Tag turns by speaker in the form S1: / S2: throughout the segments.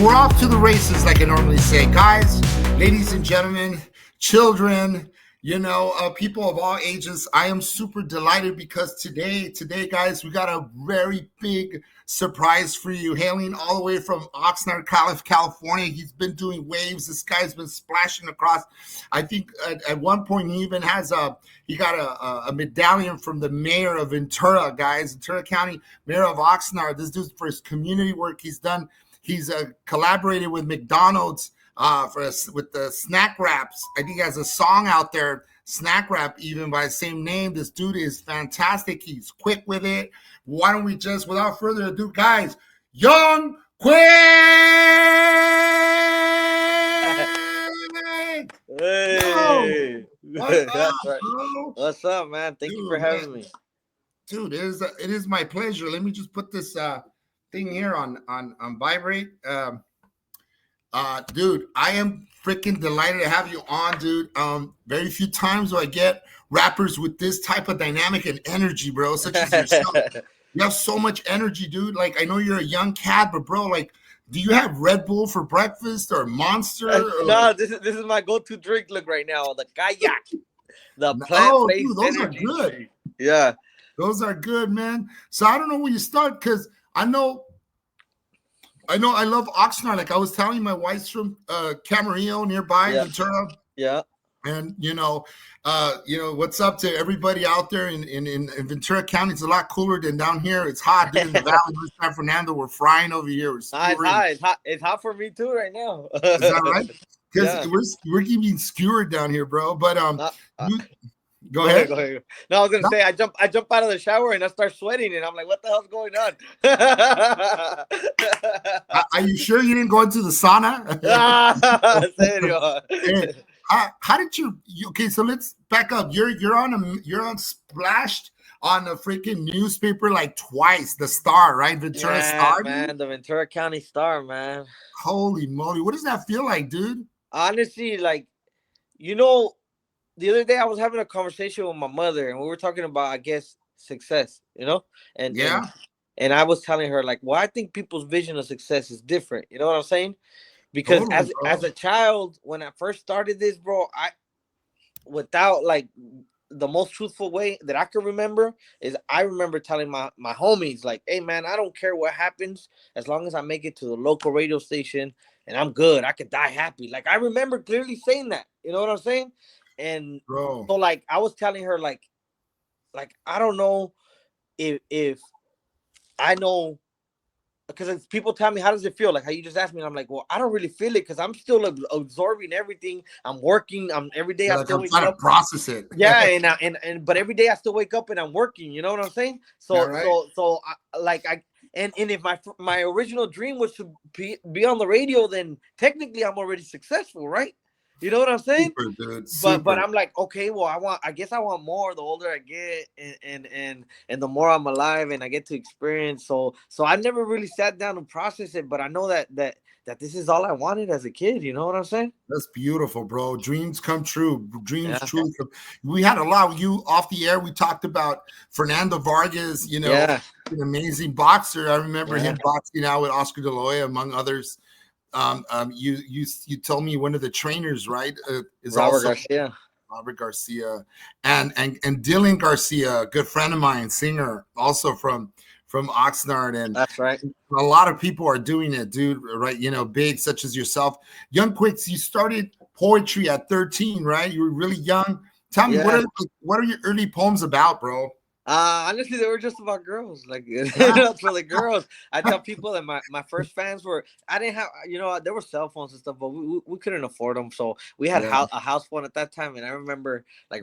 S1: we're off to the races, like I normally say. Guys, ladies and gentlemen, children, people of all ages, I am super delighted because today, guys, we got a very big surprise for you. Hailing all the way from Oxnard, California. He's been doing waves. This guy's been splashing across. I think at one point he even has he got a medallion from the mayor of Ventura, guys. Ventura County, mayor of Oxnard. This dude, for his community work he's done. He's collaborated with McDonald's with the snack wraps. I think he has a song out there, snack wrap, even by the same name. This dude is fantastic. He's quick with it. Why don't we just, without further ado, guys, Young Quick!
S2: Hey,
S1: What's up,
S2: right.
S1: bro?
S2: What's up, man? Thank you for having me.
S1: Dude, it is my pleasure. Let me just put this thing here on vibrate. Dude, I am freaking delighted to have you on, dude. Very few times do I get rappers with this type of dynamic and energy, bro, such as yourself. You have so much energy, dude. Like, I know you're a young cat, but bro, like, do you have Red Bull for breakfast or Monster?
S2: No, this is my go-to drink. Look right now, the kayak, the plant-based
S1: those
S2: energy.
S1: are good.
S2: Yeah,
S1: those are good, man. So I don't know where you start because I know I love Oxnard. Like I was telling you, my wife's from Camarillo nearby, Ventura.
S2: Yeah.
S1: And what's up to everybody out there in Ventura County? It's a lot cooler than down here. It's hot, dude. In the valley of San Fernando, we're frying over here.
S2: It's hot. It's hot for me too right now.
S1: Is that right? Because we're getting skewered down here, bro. But go ahead.
S2: Go ahead. No, I was gonna say I jump out of the shower and I start sweating and I'm like, what the hell's going on?
S1: Are you sure you didn't go into the sauna?
S2: Serio.
S1: How did you? Okay, so let's back up. You're on splashed on a freaking newspaper like twice. The Star, right? Ventura Star,
S2: man. The Ventura County Star, man.
S1: Holy moly! What does that feel like, dude?
S2: Honestly, like, the other day I was having a conversation with my mother and we were talking about, I guess, success, and I was telling her, like, well, I think people's vision of success is different. You know what I'm saying? Because as a child, when I first started this, bro, without like the most truthful way that I can remember is I remember telling my homies, like, hey man, I don't care what happens as long as I make it to the local radio station and I'm good. I could die happy. Like I remember clearly saying that. You know what I'm saying? And so like I was telling her, like I don't know if I know. Because people tell me, how does it feel? Like how you just asked me, and I'm like, well, I don't really feel it because I'm still absorbing everything. I'm working. Every day I still wake up.
S1: To process it.
S2: Yeah, but every day I still wake up and I'm working. You know what I'm saying? So if my original dream was to be on the radio, then technically I'm already successful, right? You know what I'm saying?
S1: Super, dude. Super.
S2: But I'm like, okay, well, I guess I want more the older I get and the more I'm alive and I get to experience. So I never really sat down and processed it, but I know that this is all I wanted as a kid. You know what I'm saying?
S1: That's beautiful, bro. Dreams come true. Dreams truly come. We had a lot of you off the air. We talked about Fernando Vargas, an amazing boxer. I remember him boxing out with Oscar De La Hoya, among others. You told me one of the trainers, right? Is
S2: Robert
S1: Garcia, and Dylan Garcia, a good friend of mine, singer, also from Oxnard, and
S2: that's right.
S1: A lot of people are doing it, dude. Right? Big, such as yourself. Young Quicks, you started poetry at 13, right? You were really young. Tell me, what are your early poems about, bro?
S2: Honestly, they were just about girls. Like, for the girls. I tell people that my first fans were, I didn't have, there were cell phones and stuff, but we couldn't afford them. So we had a house phone at that time. And I remember like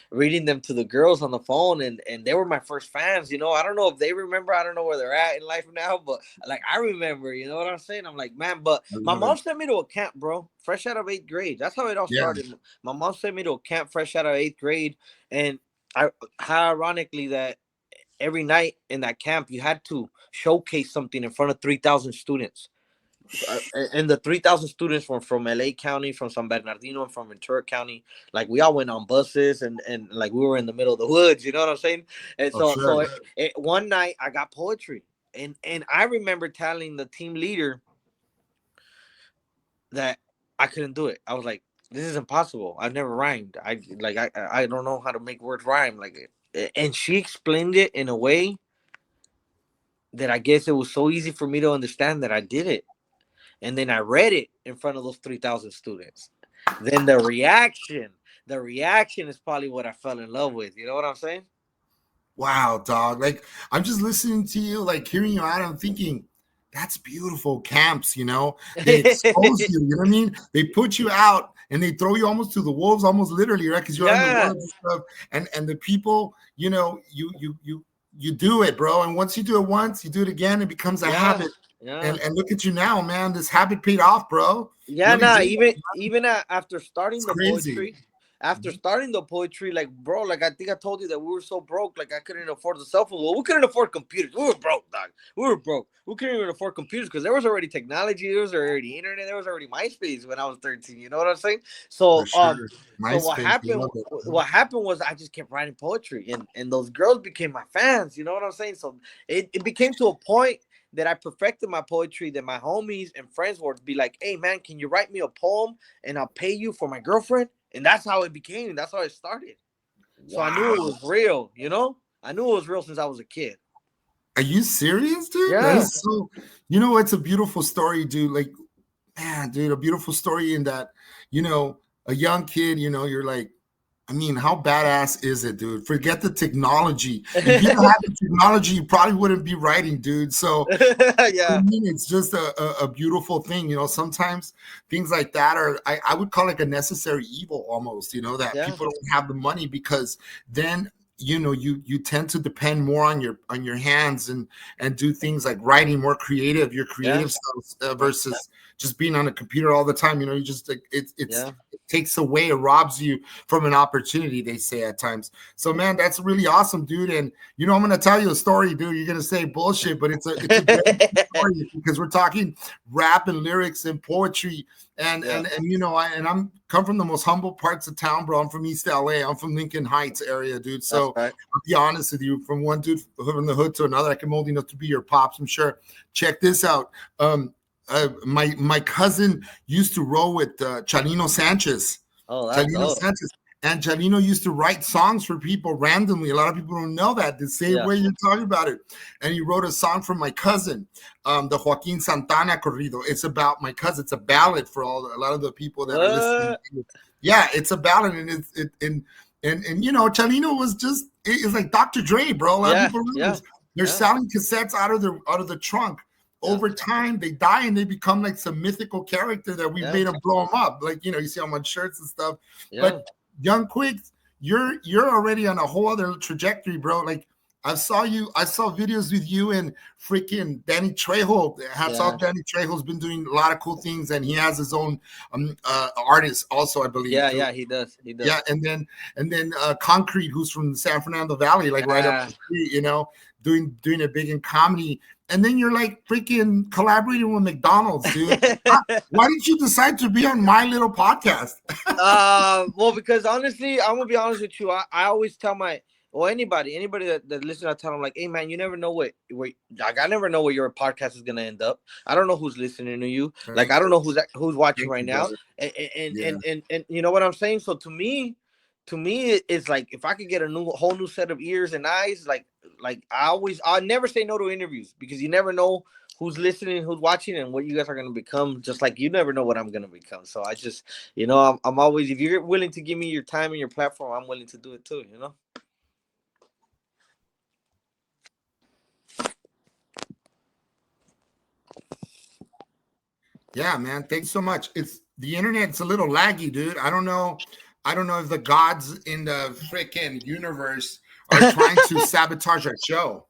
S2: reading them to the girls on the phone, and they were my first fans. I don't know if they remember. I don't know where they're at in life now, but like, I remember, you know what I'm saying? I'm like, man, but my mom sent me to a camp, bro, fresh out of 8th grade. That's how it all started. My mom sent me to a camp fresh out of 8th grade. And how ironically that every night in that camp you had to showcase something in front of 3,000 students, and the 3,000 students were from LA County, from San Bernardino, and from Ventura County. Like we all went on buses and like we were in the middle of the woods, you know what I'm saying? And one night I got poetry, and I remember telling the team leader, that I couldn't do it. I was like, this is impossible. I've never rhymed. I don't know how to make words rhyme. And she explained it in a way that I guess it was so easy for me to understand that I did it. And then I read it in front of those 3,000 students. Then the reaction is probably what I fell in love with. You know what I'm saying?
S1: Wow, dog. Like, I'm just listening to you, like hearing you out. I'm thinking, that's beautiful. Camps, you know, they expose you. You know what I mean? They put you out and they throw you almost to the wolves, almost literally, right? Because you're in the woods and stuff. And the people, you know, you do it, bro. And once you do it once, you do it again. It becomes a habit. Yeah. And look at you now, man. This habit paid off, bro.
S2: Yeah, even after starting the poetry. After starting the poetry, like, bro, like, I think I told you that we were so broke, like, I couldn't afford the cell phone. Well, we couldn't afford computers. We were broke, dog. We were broke. We couldn't even afford computers because there was already technology. There was already internet. There was already MySpace when I was 13. You know what I'm saying? So, so what happened was I just kept writing poetry, and those girls became my fans. You know what I'm saying? So it became to a point that I perfected my poetry, that my homies and friends would be like, hey, man, can you write me a poem and I'll pay you for my girlfriend? And that's how it became. That's how it started. Wow. So I knew it was real, you know? I knew it was real since I was a kid.
S1: Are you serious, dude?
S2: Yeah.
S1: That is so, you know, it's a beautiful story, dude. Like, man, dude, a beautiful story in that, you know, a young kid, you know, you're like, I mean, how badass is it, dude? Forget the technology. If you didn't have the technology, you probably wouldn't be writing, dude. So,
S2: yeah,
S1: I mean, it's just a beautiful thing. You know, sometimes things like that are, I would call it a necessary evil almost, you know, that people don't have the money because then, you know, you tend to depend more on your hands and do things like writing, more creative, your creative stuff versus just being on a computer all the time. You know, you just like it takes away, it robs you from an opportunity, they say at times. So, man, that's really awesome, dude. And you know, I'm gonna tell you a story, dude. You're gonna say bullshit, but it's a great story because we're talking rap and lyrics and poetry. And you know, I'm come from the most humble parts of town, bro. I'm from East LA. I'm from Lincoln Heights area, dude. So I'll be honest with you, from one dude from the hood to another, I can mold enough to be your pops, I'm sure. Check this out. My cousin used to roll with Chalino Sanchez. Sanchez. And Chalino used to write songs for people randomly. A lot of people don't know that the same way you're talking about it. And he wrote a song for my cousin, the Joaquin Santana corrido. It's about my cousin. It's a ballad for a lot of the people that are listening. Yeah, it's a ballad, and and you know, Chalino was just it's like Dr. Dre, bro. A lot of people they're selling cassettes out of the trunk. Over time, they die and they become like some mythical character that we made them blow them up. Like, you know, you see them on shirts and stuff. But Young Quicks, you're already on a whole other trajectory, bro. Like I saw videos with you and freaking Danny Trejo. Hats off, Danny Trejo's been doing a lot of cool things, and he has his own artist also, I believe.
S2: Yeah, he does.
S1: Yeah, and then Concrete, who's from the San Fernando Valley, like right up the street, you know, doing it big in comedy. And then you're like freaking collaborating with McDonald's, dude. Why did you decide to be on my little podcast?
S2: Well, because honestly, I'm gonna be honest with you. I always tell anybody that listens, I tell them like, hey man, you never know what I never know where your podcast is gonna end up. I don't know who's listening to you. Like I don't know who's watching right now. And you know what I'm saying? So to me, it's like if I could get a whole new set of ears and eyes, like I never say no to interviews because you never know who's listening, who's watching, and what you guys are going to become. Just like you never know what I'm going to become. So I just, you know, I'm always, if you're willing to give me your time and your platform, I'm willing to do it too, you know?
S1: Yeah, man. Thanks so much. It's the internet's a little laggy, dude. I don't know if the gods in the freaking universe are trying to sabotage our show.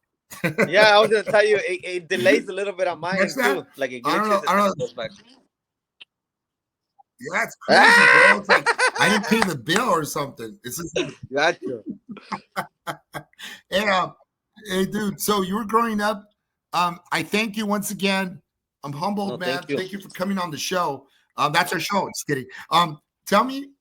S2: Yeah, I was gonna tell you, it delays a little bit on my end too. Like it glitches.
S1: I don't know. Yeah, it's crazy, bro. It's like I didn't pay the bill or something. It's just
S2: gotcha.
S1: Hey, dude. So you were growing up. I thank you once again. I'm humbled, man. Thank you for coming on the show. That's our show. Just kidding. Tell me,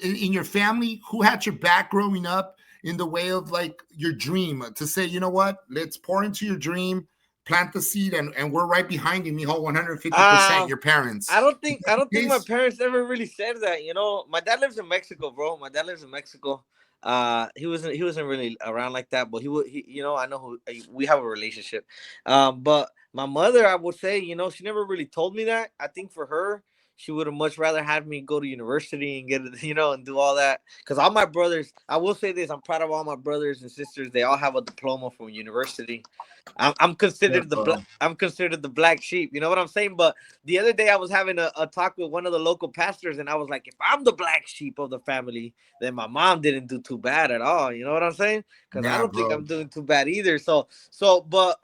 S1: in your family, who had your back growing up in the way of like your dream to say, you know what, let's pour into your dream, plant the seed, and we're right behind you, mijo, 150%. Your parents.
S2: I don't think my parents ever really said that. You know, my dad lives in Mexico, bro. My dad lives in Mexico. He wasn't really around like that, but he you know, I know who we have a relationship. But my mother, I would say, you know, she never really told me that. I think for her, she would have much rather had me go to university and get, you know, and do all that. Because all my brothers, I will say this, I'm proud of all my brothers and sisters. They all have a diploma from university. I'm considered I'm considered the black sheep. You know what I'm saying? But the other day I was having a talk with one of the local pastors, and I was like, if I'm the black sheep of the family, then my mom didn't do too bad at all. You know what I'm saying? Because I don't think I'm doing too bad either. But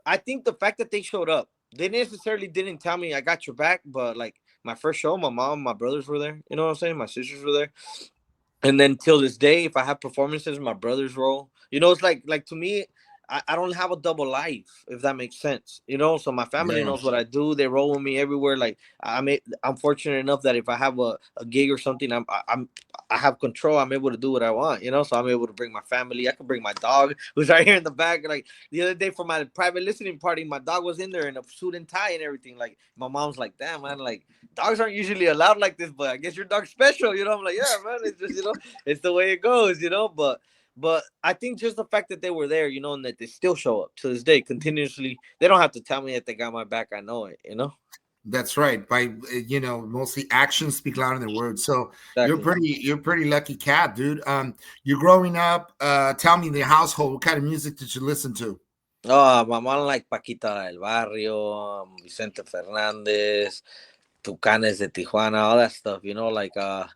S2: I think the fact that they showed up, they necessarily didn't tell me I got your back, but like my first show, my mom, my brothers were there. You know what I'm saying? My sisters were there. And then till this day, if I have performances, my brothers roll. You know, it's like to me, I don't have a double life, if that makes sense. You know, so my family knows what I do. They roll with me everywhere. Like I'm fortunate enough that if I have a gig or something, I have control. I'm able to do what I want. You know, so I'm able to bring my family. I can bring my dog, who's right here in the back. Like the other day for my private listening party, my dog was in there in a suit and tie and everything. Like my mom's like, damn man, like dogs aren't usually allowed like this, but I guess your dog's special. You know, I'm like, yeah man, it's just, you know, it's the way it goes. You know, but I think just the fact that they were there, you know, and that they still show up to this day continuously. They don't have to tell me that they got my back. I know it, you know.
S1: That's right. By, you know, mostly actions speak louder than words. So exactly. You're pretty lucky cat, dude. You're growing up. Tell me the household. What kind of music did you listen to?
S2: Oh, my mom like Paquita del Barrio, Vicente Fernandez, Tucanes de Tijuana, all that stuff. You know, like I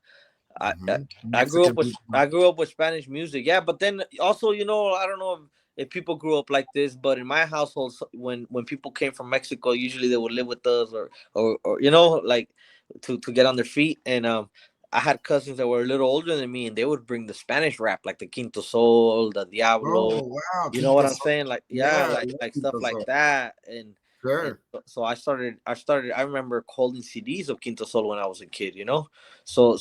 S2: grew up with Spanish music, yeah. But then also, you know, I don't know if people grew up like this, but in my household, when people came from Mexico, usually they would live with us, or you know, like to get on their feet. And I had cousins that were a little older than me, and they would bring the Spanish rap, like the Quinto Sol, the Diablo.
S1: Oh wow!
S2: You know what I'm saying? Like like stuff like that. And
S1: sure.
S2: So I started. I remember holding CDs of Quinto Sol when I was a kid. You know, so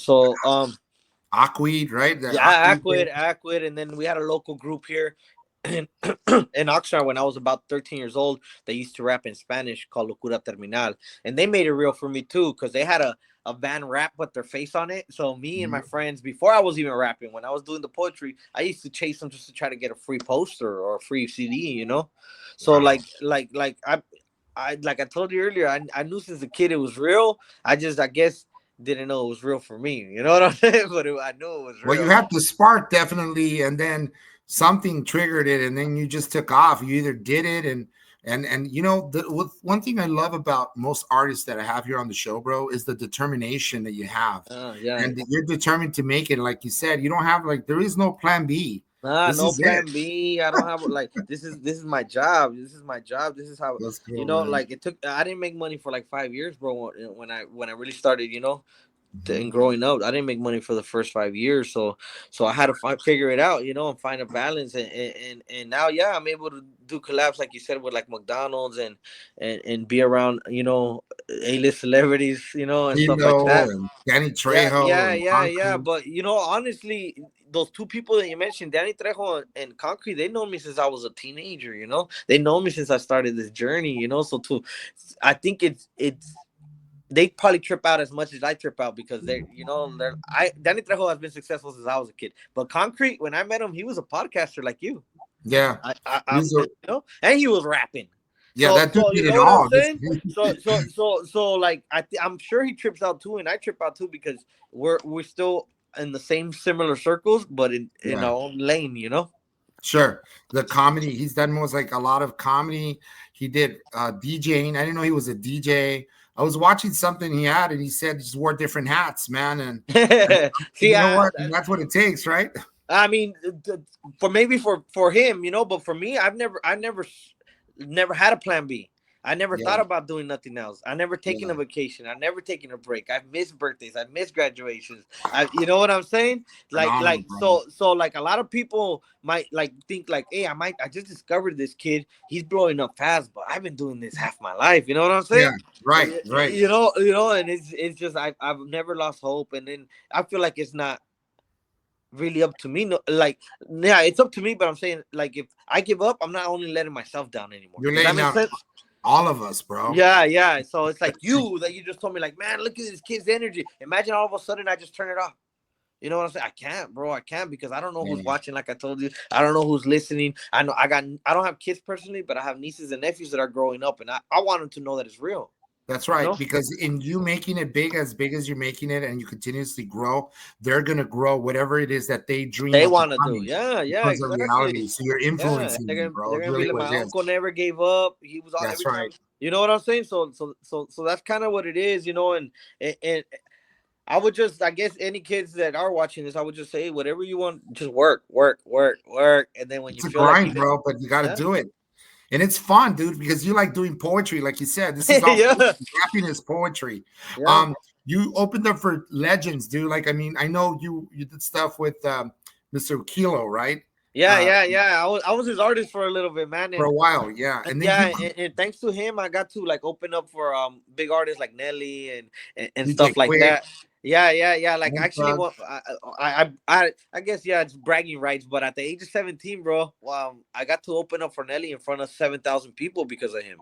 S1: Aquid, right?
S2: Aquid, and then we had a local group here in Oxnard when I was about 13 years old. They used to rap in Spanish called Locura Terminal, and they made it real for me too because they had a van rap with their face on it. So me and my friends, before I was even rapping, when I was doing the poetry, I used to chase them just to try to get a free poster or a free CD, you know. So like I told you earlier, I knew since a kid it was real. I guess didn't know it was real for me. You know what I'm saying? But I knew it was real.
S1: Well, you had the spark definitely, and then something triggered it, and then you just took off. You either did it, and you know, one thing I love about most artists that I have here on the show, bro, is the determination that you have. And you're determined to make it. Like you said, you don't have there is no plan B.
S2: No plan B. I don't have like this is my job. This is my job. This is how you know. Man. Like it took. I didn't make money for like 5 years, bro. When I really started, you know, and growing up, I didn't make money for the first 5 years. So I had to figure it out, you know, and find a balance. And now, yeah, I'm able to do collabs like you said with like McDonald's and be around, you know, A-list celebrities, you know, and stuff like that.
S1: And Danny Trejo.
S2: Yeah. But you know, honestly, those two people that you mentioned, Danny Trejo and Concrete, they know me since I was a teenager, you know. They know me since I started this journey, you know. So I think it's they probably trip out as much as I trip out because Danny Trejo has been successful since I was a kid. But Concrete, when I met him, he was a podcaster like you.
S1: Yeah.
S2: You know, and he was rapping.
S1: Yeah, that dude did it all.
S2: So like I'm sure he trips out too, and I trip out too because we're still in the same similar circles, but in our own lane, you know.
S1: Sure. The comedy, he's done most like a lot of comedy. He did DJing. I didn't know he was a DJ. I was watching something he had, and he said he just wore different hats, man. And see, you know what? And that's what it takes, right?
S2: I mean, for him, you know, but for me, I've never had a plan B. I never thought about doing nothing else. I never taken a vacation. I never taken a break. I've missed birthdays. I've missed graduations. You know what I'm saying? So like a lot of people might like think like, hey, I just discovered this kid. He's blowing up fast, but I've been doing this half my life. You know what I'm saying?
S1: Yeah, right.
S2: You know, and it's just I've never lost hope, and then I feel like it's not really up to me. No, like, yeah, it's up to me, but I'm saying, like, if I give up, I'm not only letting myself down anymore.
S1: You're
S2: Does that
S1: laying
S2: make
S1: down
S2: sense?
S1: all of us, bro.
S2: Yeah. So it's like you that you just told me, like, man, look at this kid's energy. Imagine all of a sudden I just turn it off. You know what I'm saying? I can't, bro. I can't, because I don't know who's watching. Like I told you, I don't know who's listening. I don't have kids personally, but I have nieces and nephews that are growing up, and I want them to know that it's real.
S1: That's right. You know? Because in you making it big as you're making it, and you continuously grow, they're gonna grow whatever it is that they dream.
S2: They want to do. Yeah,
S1: exactly. Reality. So you're influencing them, bro.
S2: They're gonna be like, my uncle never gave up. He was all every time. You know what I'm saying? So that's kind of what it is, you know. And I would just, I guess, any kids that are watching this, I would just say, whatever you want, just work, and then when you feel
S1: grind, bro, but you got to do it. And it's fun, dude, because you like doing poetry, like you said. This is all happiness poetry. Yeah. You opened up for legends, dude. Like, I mean, I know you did stuff with Mr. Kilo, right?
S2: Yeah. I was his artist for a little bit, man.
S1: For a while, yeah.
S2: And then and thanks to him, I got to like open up for big artists like Nelly and stuff like that. Yeah. Like actually, well, I guess it's bragging rights, but at the age of 17, bro, I got to open up for Nelly in front of 7,000 people because of him,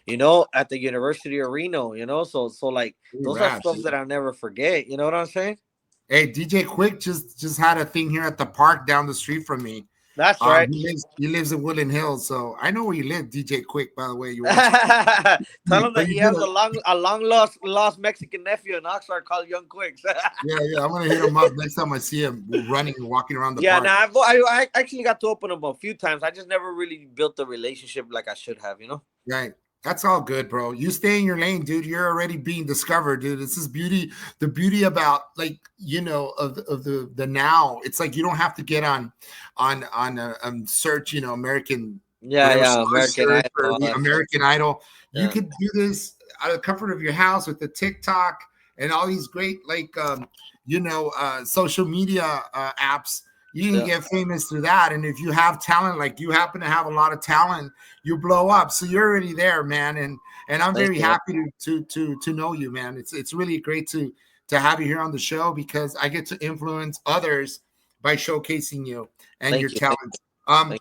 S2: you know, at the University of Reno, you know. So like those are stuff that I'll never forget. You know what I'm saying?
S1: Hey, DJ Quick just had a thing here at the park down the street from me.
S2: That's right.
S1: He lives in Woodland Hills, so I know where you live, DJ Quick. By the way, you
S2: tell him that he has a long lost Mexican nephew in Oxnard called YOUNGQUICKS.
S1: yeah. I'm gonna hit him up next time I see him running and walking around the park.
S2: Yeah, I actually got to open him a few times. I just never really built the relationship like I should have, you know.
S1: Right. That's all good, bro. You stay in your lane, dude. You're already being discovered, dude. This is beauty. The beauty about, like, you know, of the now. It's like you don't have to get on search, you know, American. American Idol. You could do this out of the comfort of your house with the TikTok and all these great, like, social media apps. You can get famous through that. And if you have talent, like you happen to have a lot of talent, you blow up. So you're already there, man. And I'm very happy to know you, man. It's really great to have you here on the show, because I get to influence others by showcasing you and your talent. And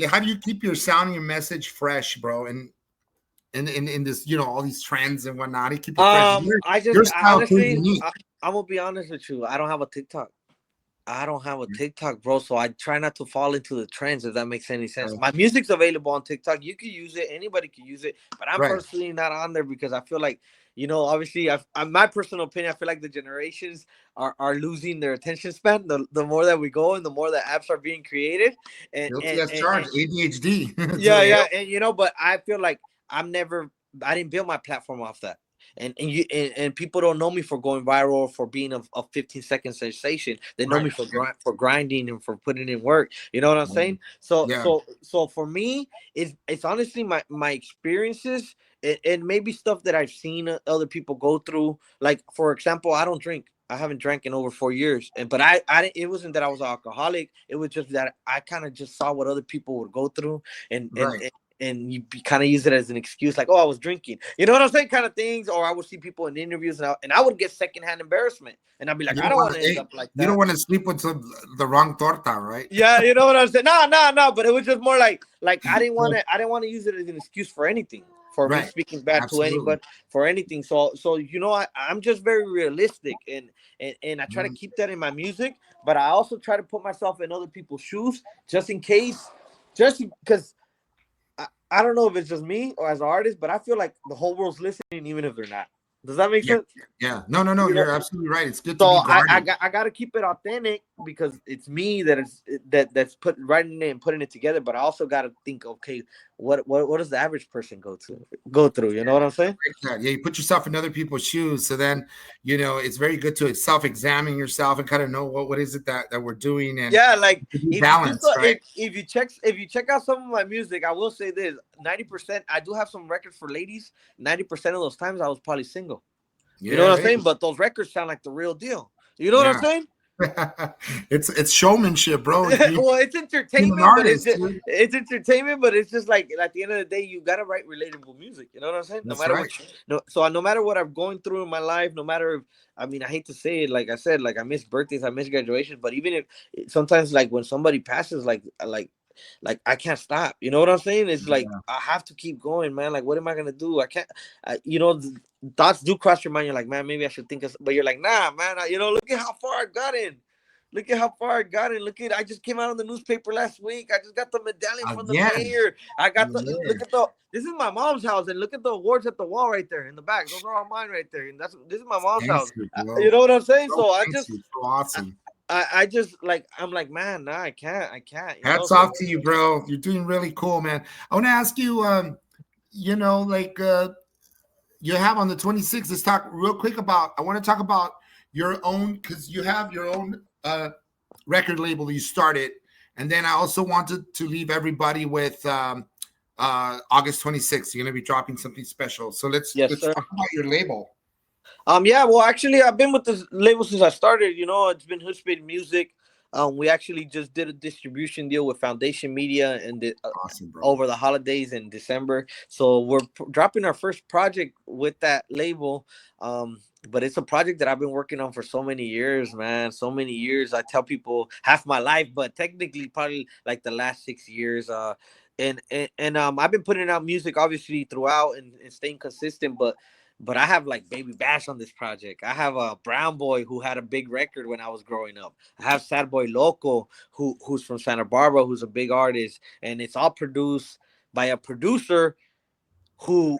S1: how do you keep your sound and your message fresh, bro? And in this, you know, all these trends and whatnot, you keep it
S2: fresh. I'm gonna be honest with you. I don't have a TikTok. Bro, so I try not to fall into the trends, if that makes any sense. My music's available on TikTok. You can use it. Anybody can use it. But I'm personally not on there because I feel like, you know, obviously, my personal opinion, I feel like the generations are losing their attention span. The more that we go and the more the apps are being created. And
S1: ADHD.
S2: And, you know, but I feel like I didn't build my platform off that. And people don't know me for going viral or for being a 15-second sensation. They know me for grinding and for putting in work. You know what I'm saying? So for me, it's honestly my experiences and maybe stuff that I've seen other people go through. Like, for example, I don't drink. I haven't drank in over 4 years, but it wasn't that I was an alcoholic. It was just that I kind of just saw what other people would go through, and you kind of use it as an excuse, like, oh, I was drinking. You know what I'm saying? Kind of things. Or I would see people in interviews, and I would get secondhand embarrassment. And I'd be like, I don't want to end up like that.
S1: You don't want to sleep with the wrong torta, right?
S2: Yeah, you know what I'm saying? No. But it was just more like I didn't want to use it as an excuse for anything. For me speaking bad to anybody, for anything. So you know, I'm just very realistic, and I try to keep that in my music, but I also try to put myself in other people's shoes, just in case, just because I don't know if it's just me or as an artist, but I feel like the whole world's listening, even if they're not. Does that make sense?
S1: Yeah. No. You're absolutely right. It's good.
S2: So I got to keep it authentic because it's me that's putting writing it and putting it together. But I also got to think, okay, what does the average person go through? You know what I'm saying?
S1: Yeah, you put yourself in other people's shoes. So then, you know, it's very good to self-examine yourself and kind of know what is it that we're doing. And
S2: like
S1: balance, right?
S2: If you check out some of my music, I will say this: 90%. I do have some records for ladies. 90% of those times, I was probably single. You know what I'm saying? But those records sound like the real deal. You know what I'm saying?
S1: It's showmanship, bro.
S2: Well, it's
S1: Being an
S2: entertainment, but
S1: artist, dude.
S2: it's entertainment, but it's just like at the end of the day, you gotta write relatable music. You know what I'm saying? No
S1: That's
S2: matter
S1: right.
S2: what, no matter what I'm going through in my life, no matter if, I mean, I hate to say it, like I said, like I miss birthdays, I miss graduations, but even if sometimes, like when somebody passes, like I can't stop. You know what I'm saying? It's like
S1: Yeah.
S2: I have to keep going, man. Like, what am I gonna do? I can't. Thoughts do cross your mind. You're like, man, maybe I should think of. But you're like, nah, man. Look at how far I've gotten. Look at how far I got it. Look at I just came out on the newspaper last week. I just got the medallion from the
S1: Again.
S2: mayor. I got the
S1: Yeah.
S2: look at this is my mom's house, and look at the awards at the wall right there in the back. Those are all mine right there. And this is my mom's house. You know what I'm saying? So I just
S1: so awesome.
S2: I just like I'm like, man, nah, I can't.
S1: Hats off to you, bro. You're doing really cool, man. I want to ask you, you have on the 26th, let's talk real quick about, I want to talk about your own, because you have your own record label you started. And then I also wanted to leave everybody with August 26th. You're going to be dropping something special. So let's talk about your label.
S2: Yeah, well, actually, I've been with this label since I started. It's been Hood Spade Music. We actually just did a distribution deal with Foundation Media and
S1: awesome,
S2: over the holidays in December. So we're dropping our first project with that label. But it's a project that I've been working on for so many years, man. So many years. I tell people half my life, but technically probably like the last 6 years. And I've been putting out music obviously throughout and staying consistent, but I have like Baby Bash on this project. I have a Brown Boy who had a big record when I was growing up. I have Sad Boy Loco who's from Santa Barbara, who's a big artist, and it's all produced by a producer who,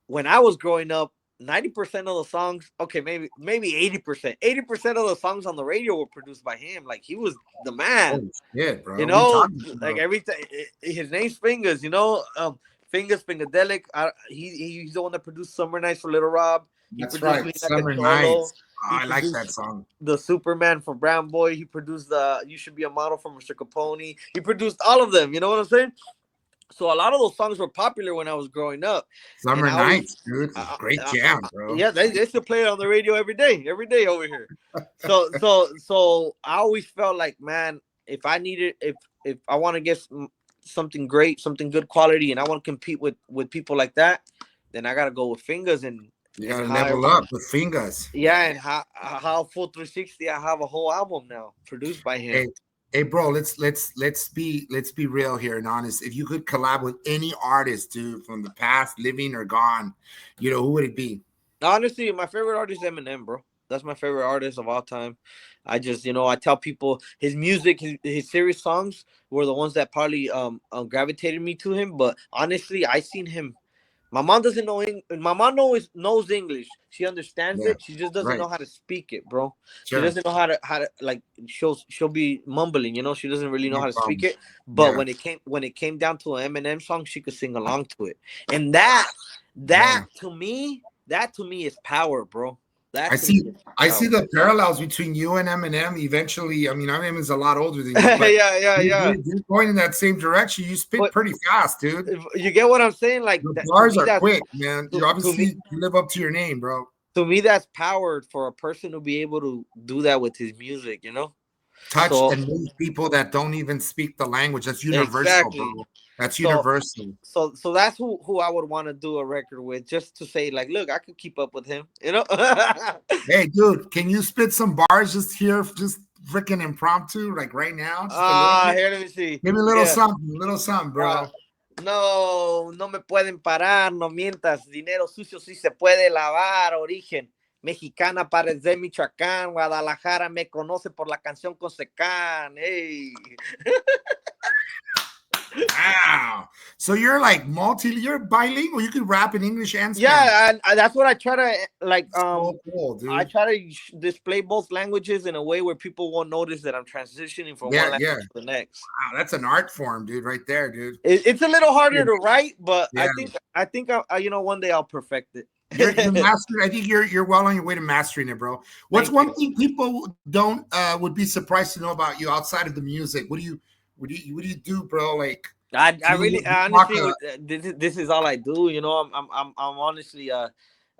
S2: when I was growing up, 90% of the songs, okay, maybe 80%. 80% of the songs on the radio were produced by him. Like he was the man.
S1: Yeah, bro.
S2: Like everything. His name's Fingers. Fingers Fingadelic. He's the one that produced Summer Nights for Little Rob.
S1: That's right. Summer Nights. I like that song.
S2: The Superman for Brown Boy. He produced the You Should Be a Model for Mr. Capone. He produced all of them. You know what I'm saying? So a lot of those songs were popular when I was growing up.
S1: Summer Nights, dude. Great jam, bro.
S2: Yeah, they still play it on the radio every day over here. So I always felt like, man, if I want to get something great, something good quality, and I want to compete with people like that, then I gotta go with Fingers, and
S1: you gotta level up with Fingers.
S2: Yeah, and how full 360, I have a whole album now produced by him.
S1: Hey, bro, let's be real here and honest. If you could collab with any artist, dude, from the past, living or gone, who would it be?
S2: Honestly, my favorite artist is Eminem, bro. That's my favorite artist of all time. I just, I tell people his music, his serious songs were the ones that probably gravitated me to him. But honestly, I seen him. My mom doesn't know English. My mom knows English. She understands it. She just doesn't know how to speak it, bro. Sure. She doesn't know how to like she'll be mumbling, She doesn't really know how to speak it. But when it came down to an Eminem song, she could sing along to it. And that to me is power, bro.
S1: I see the parallels between you and Eminem. Eventually, I mean, Eminem is a lot older than you.
S2: Yeah.
S1: You're going in that same direction. You spit pretty fast, dude.
S2: You get what I'm saying? Like
S1: the bars are quick, man. You obviously live up to your name, bro.
S2: To me, that's power for a person to be able to do that with his music,
S1: Touch and move people that don't even speak the language. That's universal, bro. That's universal.
S2: So that's who I would want to do a record with, just to say, like, look, I could keep up with him,
S1: Hey, dude, can you spit some bars just freaking impromptu, like right now?
S2: Here, let me see.
S1: Give me a little something, bro.
S2: No me pueden parar, no mientas, dinero sucio sí se puede lavar, origen mexicana, pares de Michoacán, Guadalajara me conoce por la canción con Secán, hey.
S1: Wow. So you're like you're bilingual. You can rap in English and Spanish.
S2: Yeah, and that's what I try to like.
S1: So cool, dude.
S2: I try to display both languages in a way where people won't notice that I'm transitioning from one language to the next.
S1: Wow, that's an art form, dude, right there, dude.
S2: It's a little harder to write, but I think one day I'll perfect it.
S1: You're mastering. I think you're well on your way to mastering it, bro. What's one thing people don't would be surprised to know about you outside of the music? What do you do, bro? Like
S2: I really honestly, this is all I do. I'm honestly an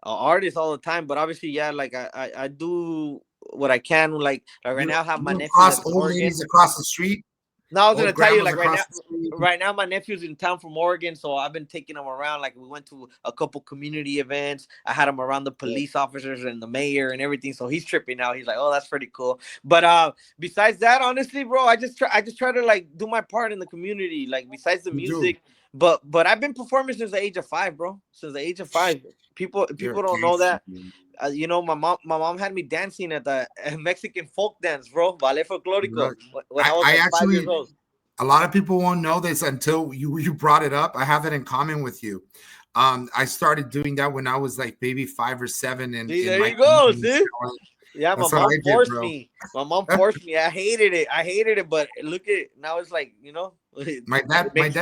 S2: artist all the time, but obviously, like I do what I can. Like right now, I have
S1: You
S2: my
S1: don't
S2: nephew
S1: cross
S2: that's in
S1: old
S2: Oregon.
S1: ladies across the street,
S2: No, I was gonna
S1: old
S2: tell you,
S1: grandmas
S2: like
S1: across the street.
S2: right now, my nephew's in town from Oregon, so I've been taking him around. Like we went to a couple community events. I had him around the police officers and the mayor and everything. So he's tripping out. He's like, "Oh, that's pretty cool." But besides that, honestly, bro, I just try to like do my part in the community. Like besides the
S1: You do.
S2: music, but I've been performing since the age of 5, bro. Since the age of 5.
S1: You're
S2: People
S1: a
S2: don't know
S1: gangster,
S2: that.
S1: dude.
S2: You know, my mom had me dancing at the Mexican folk dance, bro, ballet folklorico,
S1: Right.
S2: when I was
S1: I
S2: like 5 years
S1: actually,
S2: old.
S1: a lot of people won't know this until you brought it up. I have it in common with you. I started doing that when I was like maybe 5 or 7
S2: See,
S1: in
S2: there
S1: my
S2: you go.
S1: teens.
S2: See, yeah, my
S1: That's what
S2: mom
S1: I did,
S2: forced
S1: bro.
S2: me. My mom forced me. I hated it. I hated it. But look at now, it's like, it makes.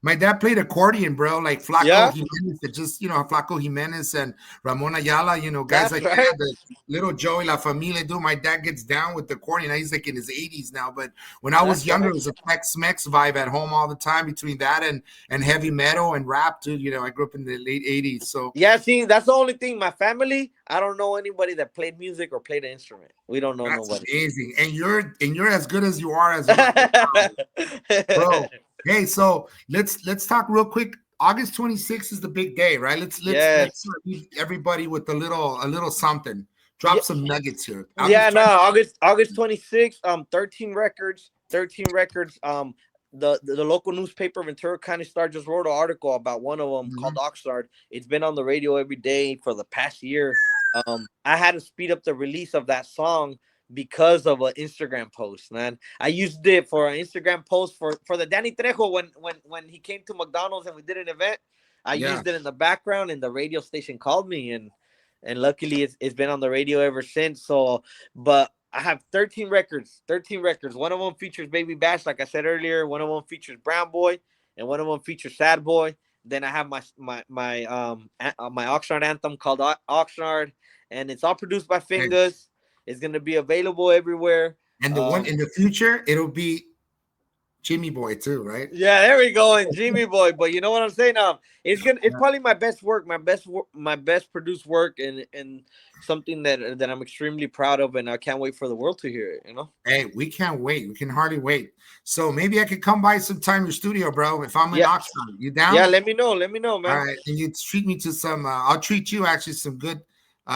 S1: My dad played accordion, bro, like Flaco
S2: Yeah,
S1: Jimenez, that just Flaco Jimenez and Ramon Ayala, guys
S2: that's
S1: like
S2: right.
S1: that, the little Joey La Familia, dude. My dad gets down with the accordion. He's like in his 80s now, but when I was
S2: That's
S1: younger,
S2: right.
S1: it was a Tex-Mex vibe at home all the time between that and heavy metal and rap, dude. I grew up in the late 80s, so
S2: Yeah, see, that's the only thing. My family, I don't know anybody that played music or played an instrument. We don't know
S1: that's
S2: nobody.
S1: amazing. And you're as good as you are as a rapper, bro. Hey, so let's talk real quick. August 26th is the big day, right? Let's
S2: Yes.
S1: leave everybody with a little something.
S2: Yeah.
S1: Drop some nuggets here.
S2: Yeah,
S1: August
S2: no,
S1: 26th.
S2: August 26th, 13 records, 13 records. The local newspaper Ventura County Star just wrote an article about one of them called
S1: Mhm.
S2: Oxnard. It's been on the radio every day for the past year. I had to speed up the release of that song because of an Instagram post, man. I used it for an Instagram post for the Danny Trejo when he came to McDonald's and we did an event. I
S1: Yeah.
S2: used it in the background and the radio station called me and luckily it's been on the radio ever since. So, but I have 13 records. 13 records. One of them features Baby Bash, like I said earlier. One of them features Brown Boy, and one of them features Sad Boy. Then I have my Oxnard anthem called Oxnard, and it's all produced by
S1: Hey.
S2: Fingus. It's gonna be available everywhere.
S1: And the one
S2: Um,
S1: in the future, it'll be Jimmy Boy too, right?
S2: Yeah, there we go, and Jimmy Boy. But you know what I'm saying? It's
S1: Yeah.
S2: probably my best work, my best produced work, and something that I'm extremely proud of, and I can't wait for the world to hear it.
S1: Hey, we can't wait. We can hardly wait. So maybe I could come by sometime your studio, bro. If I'm in
S2: Yeah,
S1: Oxford, you
S2: yeah.
S1: down?
S2: Let me know,
S1: All
S2: man.
S1: right, and you treat me to some. I'll treat you actually some good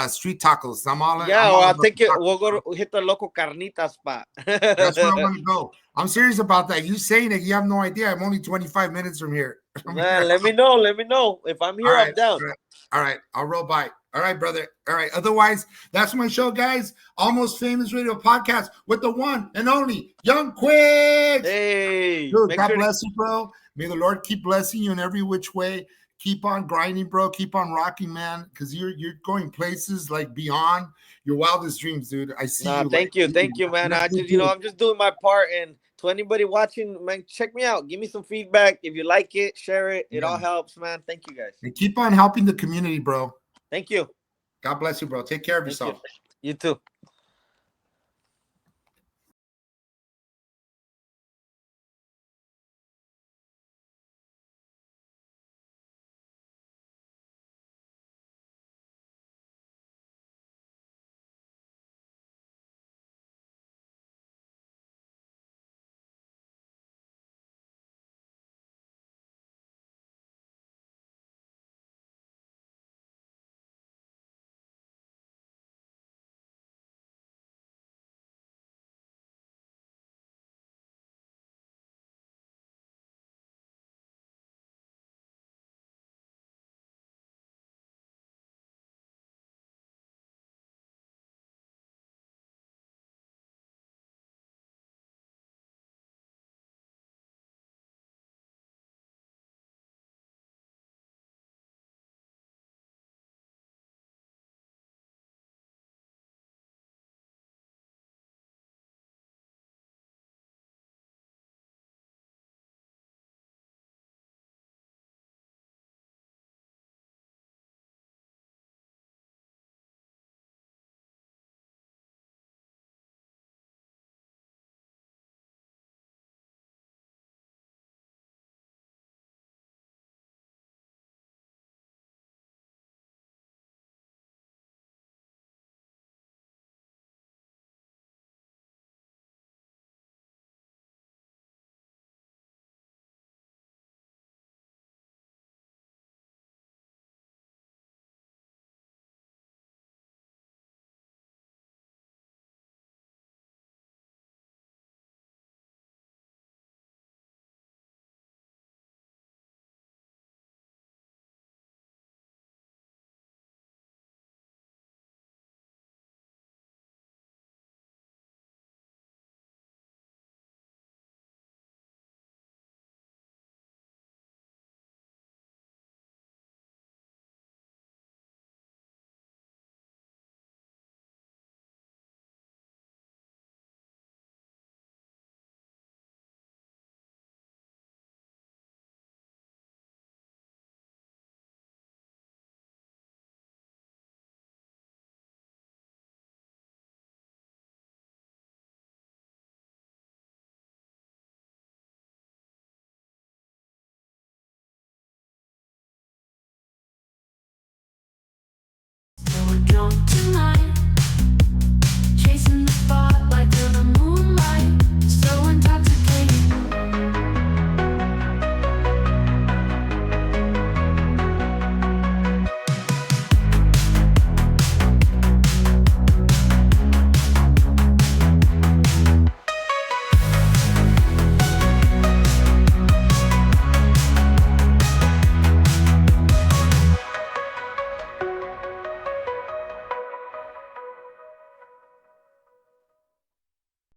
S1: street tacos.
S2: Yeah,
S1: I'm
S2: or
S1: all
S2: I'll
S1: about
S2: take
S1: the
S2: it.
S1: tacos,
S2: We'll go
S1: bro.
S2: to hit the local carnita spot.
S1: That's where I want to go. I'm serious about that. You saying it, you have no idea. I'm only 25 minutes from here. From
S2: Man,
S1: here.
S2: let me know. Let me know if I'm
S1: All
S2: here.
S1: right,
S2: I'm down.
S1: all right, all right. I'll roll by. All right, brother. All right. Otherwise, that's my show, guys. Almost Famous Radio Podcast with the one and only Young Quicks.
S2: Hey,
S1: Dude,
S2: make
S1: God
S2: sure to.
S1: bless you, bro. May the Lord keep blessing you in every which way. Keep on grinding, bro. Keep on rocking, man. Because you're going places like beyond your wildest dreams, dude. I see
S2: Nah,
S1: you like
S2: thank you, man.
S1: that's
S2: I
S1: good,
S2: just,
S1: dude.
S2: I'm just doing my part. And to anybody watching, man, check me out. Give me some feedback. If you like it, share it. It
S1: Yeah.
S2: all helps, man. Thank you, guys.
S1: And keep on helping the community, bro.
S2: Thank you.
S1: God bless you, bro. Take care of
S2: Thank you.
S1: yourself.
S2: You too.
S3: don't